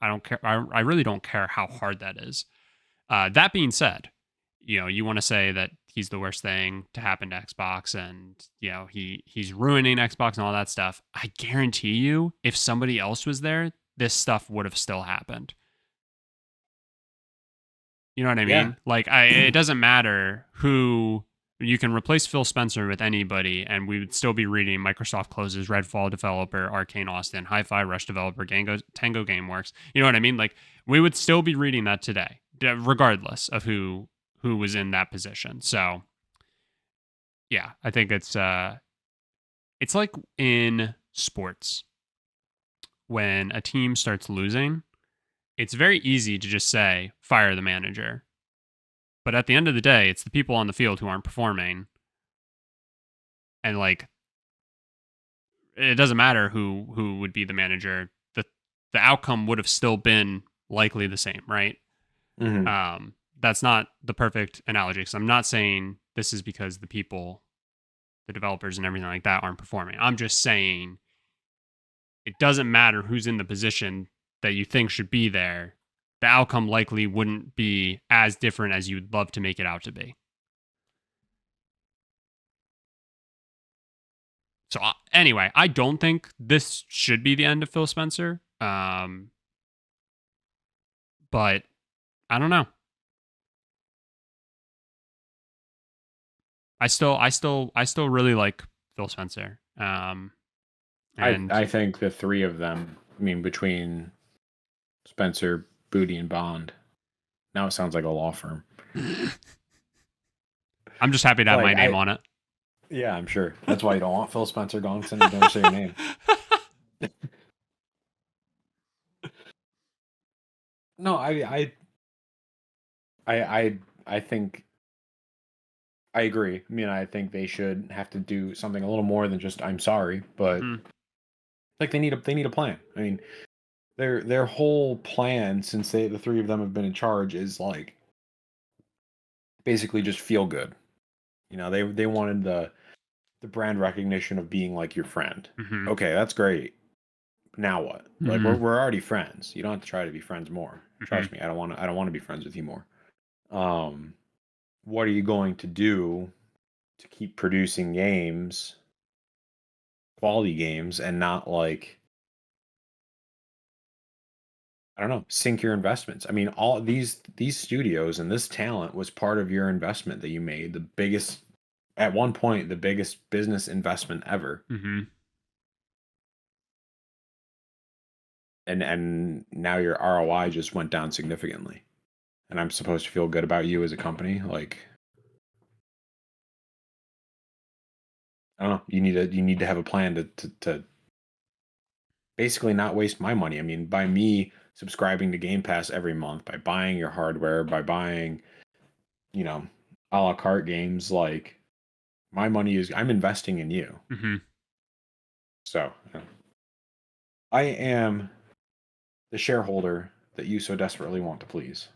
I don't care I really don't care how hard that is. That being said, you want to say that he's the worst thing to happen to Xbox and he's ruining Xbox and all that stuff. I guarantee you if somebody else was there, this stuff would have still happened. You know what I Yeah. mean? Like, it doesn't matter who you can replace Phil Spencer with anybody, and we would still be reading Microsoft closes Redfall developer, Arcane Austin, Hi-Fi Rush developer, Tango Gameworks. You know what I mean? Like, we would still be reading that today, regardless of who was in that position. So, yeah, I think it's like in sports when a team starts losing, it's very easy to just say fire the manager. But at the end of the day, it's the people on the field who aren't performing. And like it doesn't matter who would be the manager. The outcome would have still been likely the same, right? Hmm. That's not the perfect analogy because I'm not saying this is because the people, the developers and everything like that aren't performing. I'm just saying it doesn't matter who's in the position that you think should be there. The outcome likely wouldn't be as different as you'd love to make it out to be. So anyway, I don't think this should be the end of Phil Spencer. But I don't know. I still really like Phil Spencer. And I think the three of them, I mean, between Spencer, Booty, and Bond, now it sounds like a law firm. I'm just happy to have my Like name on it. yeah, I'm sure that's why you don't want Phil Spencer gone since you don't say your name. No, I think I agree. I mean, I think they should have to do something a little more than just "I'm sorry," but Mhm. like they need a plan. I mean, their whole plan since the three of them have been in charge is like basically just feel good. You know, they wanted the brand recognition of being like your friend. Mhm. Okay, that's great. Now what? Like Mhm. we're already friends. You don't have to try to be friends more. Mhm. Trust me, I don't want to be friends with you more. Um, what are you going to do to keep producing games, quality games, and not like I don't know, sink your investments? I mean, all these studios and this talent was part of your investment that you made, the biggest at one point, the biggest business investment ever. Mhm. And now your ROI just went down significantly. And I'm supposed to feel good about you as a company. Like I don't know, you need to have a plan to basically not waste my money. I mean, by me subscribing to Game Pass every month, by buying your hardware, by buying, you know, a la carte games, like my money is I'm investing in you. Mhm. So I am the shareholder that you so desperately want to please.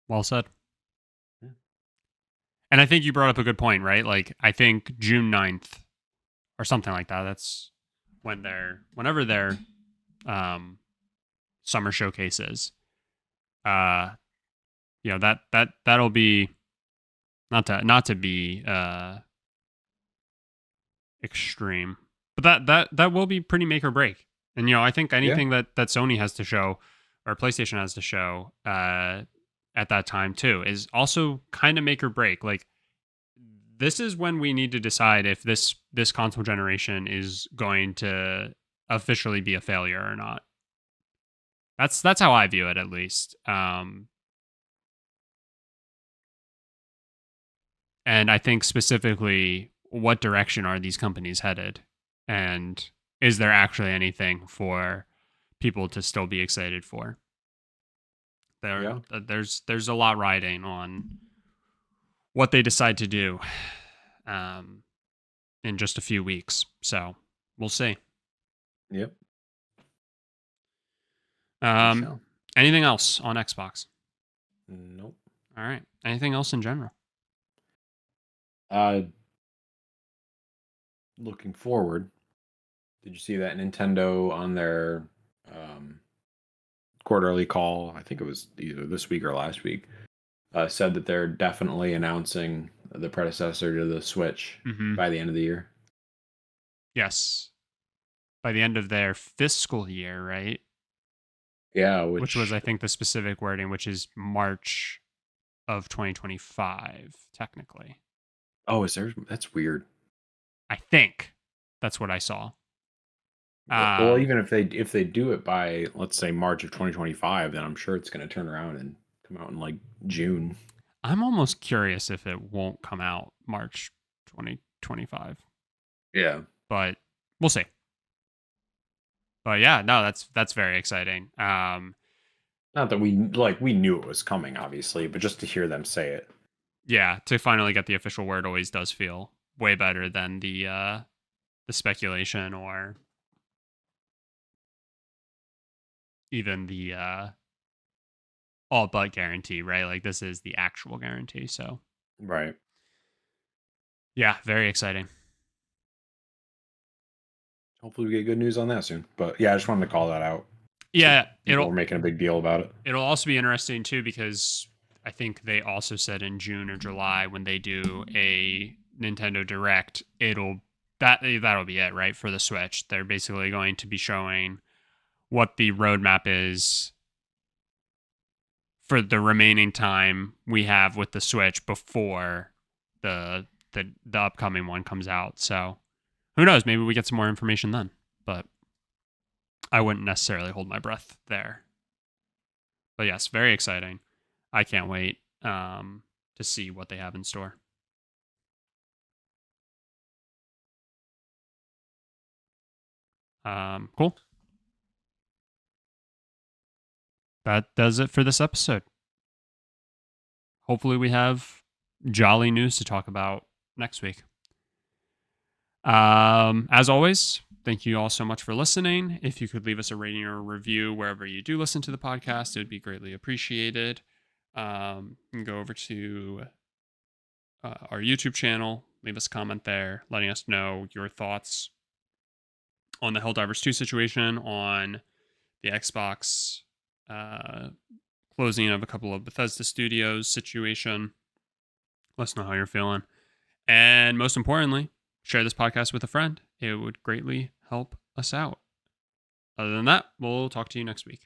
Well said. Yeah. And I think you brought up a good point, right? Like I think June 9th or something like that. That's whenever their um summer showcase is. Uh that'll be Not to be extreme, but that will be pretty make or break. And I think Yeah. anything that Sony has to show or PlayStation has to show at that time too is also kind of make or break. Like, this is when we need to decide if this console generation is going to officially be a failure or not. That's how I view it, at least. And I think specifically, what direction are these companies headed? And is there actually anything for people to still be excited for? Yeah. There's a lot riding on what they decide to do in just a few weeks. So we'll see. Yep. We shall. Anything else on Xbox? Nope. All right. Anything else in general? Looking forward, did you see that Nintendo on their um, quarterly call? I think it was either this week or last week. Said that they're definitely announcing the predecessor to the Switch Mm-hmm. by the end of the year. Yes. By the end of their fiscal year, right? Yeah, Which was, I think, the specific wording, which is March of 2025, technically. Oh, is there? That's weird. I think that's what I saw. Well, even if they do it by, let's say, March of 2025, then I'm sure it's going to turn around and come out in like June. I'm almost curious if it won't come out March 2025. Yeah. But we'll see. But yeah, no, that's very exciting. Not that we knew it was coming, obviously, but just to hear them say it. Yeah, to finally get the official word always does feel way better than the speculation or even the all but guarantee, right? Like, this is the actual guarantee. So Right. yeah, very exciting. Hopefully we get good news on that soon. But yeah, I just wanted to call that out. Yeah, We're making a big deal about it. It'll also be interesting too, because I think they also said in June or July, when they do a Nintendo Direct, that'll be it, right? For the Switch, they're basically going to be showing what the roadmap is for the remaining time we have with the Switch before the upcoming one comes out. So who knows? Maybe we get some more information then. But I wouldn't necessarily hold my breath there. But yes, very exciting. I can't wait to see what they have in store. Cool. That does it for this episode. Hopefully we have jolly news to talk about next week. As always, thank you all so much for listening. If you could leave us a rating or a review wherever you do listen to the podcast, it would be greatly appreciated. You can go over to our YouTube channel, leave us a comment there, letting us know your thoughts on the Helldivers 2 situation, on the Xbox closing of a couple of Bethesda Studios situation. Let us know how you're feeling. And most importantly, share this podcast with a friend. It would greatly help us out. Other than that, we'll talk to you next week.